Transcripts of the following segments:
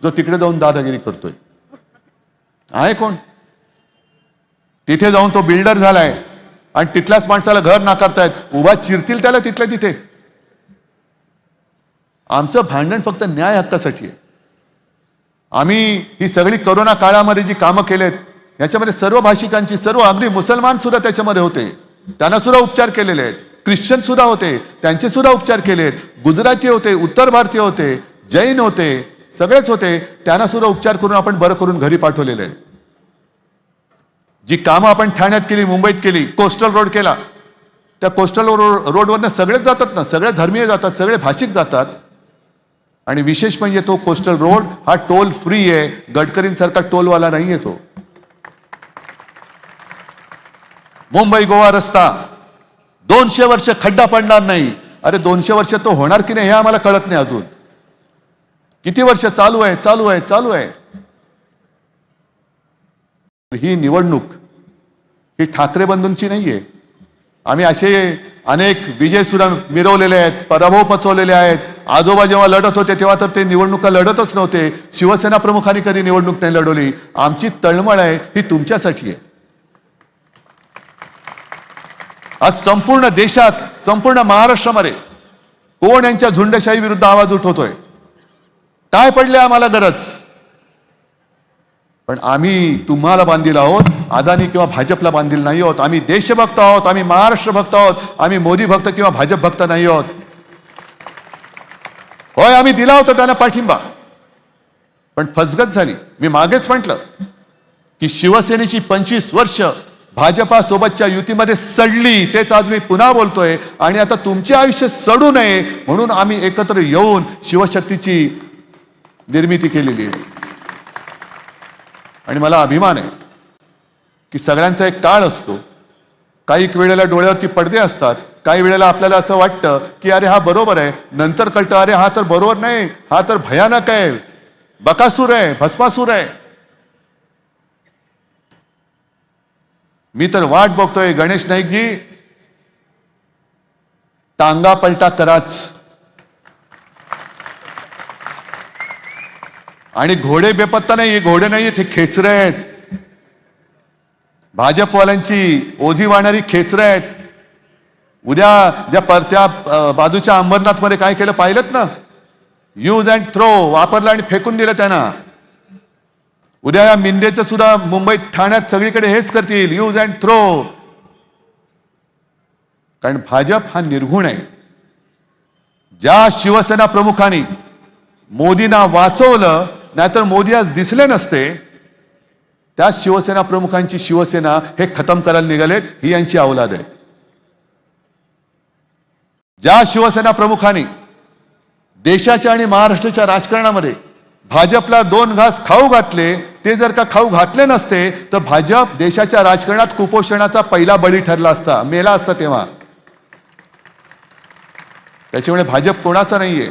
जो तिकडे जाऊन दादागिरी करतोय? आहे कोण? तिथे जाऊन तो बिल्डर झालाय आणि तिथल्याच माणसाला घर नाकारतायत, उभा चिरतील त्याला तिथल्या तिथे. आमचं भांडण फक्त न्याय हक्कासाठी आहे. आम्ही ही सगळी कोरोना काळामध्ये जी कामं केलेत याच्यामध्ये सर्व भाषिकांची, सर्व अगदी मुसलमान सुद्धा त्याच्यामध्ये होते, त्यांना सुद्धा उपचार केलेले आहेत. ख्रिश्चन सुद्धा होते, त्यांचे सुद्धा उपचार केलेत. गुजराती होते, उत्तर भारतीय होते, जैन होते, सगळेच होते, त्यांना सुद्धा उपचार करून आपण बरं करून घरी पाठवलेले आहे. जी कामं आपण ठाण्यात केली, मुंबईत केली, कोस्टल रोड केला, त्या कोस्टल रोडवरनं सगळेच जातात ना, सगळे धर्मीय जातात, सगळे भाषिक जातात. आणि विशेष म्हणजे तो कोस्टल रोड हा टोल फ्री आहे, गडकरींसारखा टोलवाला नाहीये तो. मुंबई गोवा रस्ता 200 वर्ष खड्डा पडणार नाही. अरे 200 वर्ष तो होणार की नाही हे आम्हाला कळत नाही अजून. किती वर्ष चालू आहे चालू आहे चालू आहे. ही निवडणूक ही ठाकरे बंधूंची नाहीये. आम्ही असे अनेक विजय सुद्धा मिरवलेले आहेत, पराभव पचवलेले आहेत. आजोबा जेव्हा लढत होते तेव्हा तर ते निवडणुका लढतच नव्हते. शिवसेना प्रमुखांनी कधी निवडणूक नाही लढवली. आमची तळमळ आहे ही तुमच्यासाठी आहे. आज संपूर्ण देशात, संपूर्ण महाराष्ट्रामध्ये कोण यांच्या झुंडशाही विरुद्ध आवाज उठवतोय? काय पडले आम्हाला गरज? पण आम्ही तुम्हाला बांधील आहोत, अदानी किंवा भाजपला बांधील नाही आहोत. आम्ही देशभक्त आहोत, आम्ही महाराष्ट्र भक्त आहोत, आम्ही मोदी भक्त किंवा भाजप भक्त नाही आहोत. होय, आम्ही दिला होता त्यांना पाठिंबा, पण फसगत झाली. मी मागेच म्हटलं की शिवसेनेची 25 वर्ष भाजपा सोबतच्या युतीमध्ये सडली, तेच आज मी पुन्हा बोलतोय. आणि आता तुमचे आयुष्य सडू नये म्हणून आम्ही एकत्र येऊन शिवशक्तीची निर्मिती केलेली आहे. आणि मला अभिमान आहे की सगळ्यांचा एक काळ असतो. काही वेळेला डोळ्यावरती पडदे असतात, काही वेळेला आपल्याला असं वाटतं की अरे हा बरोबर आहे, नंतर कळतं अरे हा तर बरोबर नाही, हा तर भयानक आहे, बकासूर आहे, भस्मासूर आहे. मी तर वाट बघतोय गणेश नाईकजी, टांगा पलटा कराच. आणि घोडे बेपत्ता नाही, हे घोडे नाही, हे खेचरे आहेत. भाजपवाल्यांची ओझी वाहणारी खेचरे आहेत. उद्या त्या बाजूच्या अंबरनाथ मध्ये काय केलं पाहिलं ना? यूज अँड थ्रो वापरलं आणि फेकून दिलं त्यांना. उद्या या मिंदेचं सुद्धा मुंबईत, ठाण्यात सगळीकडे हेच करतील, यूज अँड थ्रो. कारण भाजप हा निर्गुण आहे. ज्या शिवसेना प्रमुखांनी मोदींना वाचवलं, नाहीतर मोदी आज दिसले नसते, त्या शिवसेना प्रमुखांची शिवसेना हे खतम करायला निघालेत. ही यांची औलाद आहे. ज्या शिवसेना प्रमुखांनी देशाच्या आणि महाराष्ट्राच्या राजकारणामध्ये भाजपला 2 घास खाऊ घातले, ते जर का खाऊ घातले नसते तर भाजप देशाच्या राजकारणात कुपोषणाचा पहिला बळी ठरला असता, मेला असता तेव्हा. त्याच्यामुळे भाजप कोणाचा नाहीये,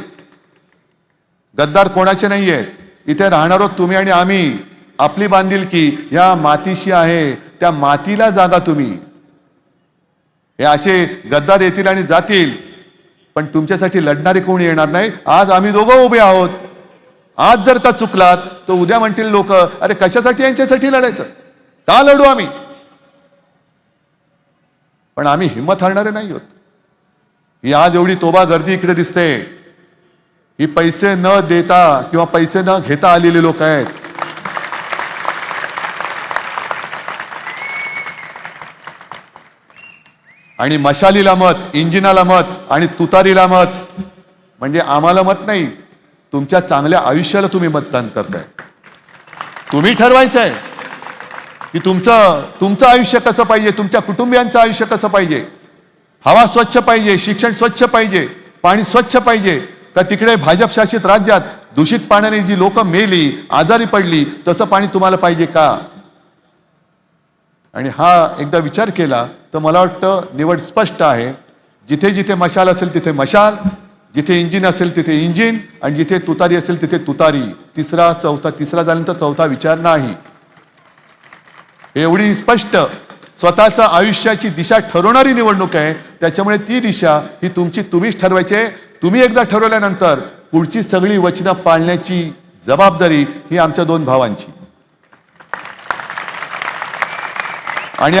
गद्दार कोणाचे नाहीये. इथे राहणार आहोत तुम्ही आणि आम्ही. आपली बांधिलकी या मातीशी आहे, त्या मातीला जागा तुम्ही. हे असे गद्दार येतील आणि जातील, पण तुमच्यासाठी लढणारे कोणी येणार नाही. आज आम्ही दोघं उभे आहोत. आज जर का चुकलात तर उद्या म्हणतील लोक, अरे कशासाठी यांच्यासाठी लढायचं, का लढू आम्ही? पण आम्ही हिंमत हारणारे नाही आहोत. ही आज एवढी तोबा गर्दी इकडे दिसते, ही पैसे न देता किंवा पैसे न घेता आलेले लोक आहेत. आणि मशालीला मत, इंजिनाला मत आणि तुतारीला मत. म्हणजे आम्हाला मत नाही, तुमच्या चांगल्या आयुष्याला तुम्ही मतदान करताय. तुम्ही ठरवायचं आहे की तुमचं आयुष्य कसं पाहिजे, तुमच्या कुटुंबियांचं आयुष्य कसं पाहिजे. हवा स्वच्छ पाहिजे, शिक्षण स्वच्छ पाहिजे, पाणी स्वच्छ पाहिजे का तिकडे भाजप शासित राज्यात दूषित पाण्याने जी लोक मेली, आजारी पडली, तसं पाणी तुम्हाला पाहिजे का? आणि हा एकदा विचार केला तर मला वाटतं निवड स्पष्ट आहे. जिथे जिथे मशाल असेल तिथे मशाल, जिथे इंजिन असेल तिथे इंजिन, आणि जिथे तुतारी असेल तिथे तुतारी. तिसरा झाल्यानंतर चौथा विचार नाही. एवढी स्पष्ट स्वतःच्या आयुष्याची दिशा ठरवणारी निवडणूक आहे. त्याच्यामुळे ती दिशा ही तुम्हीच ठरवायची आहे. तुम्ही एकदा ठरवल्यानंतर पुढची सगळी वचनं पाळण्याची जबाबदारी ही आमच्या दोन भावांची.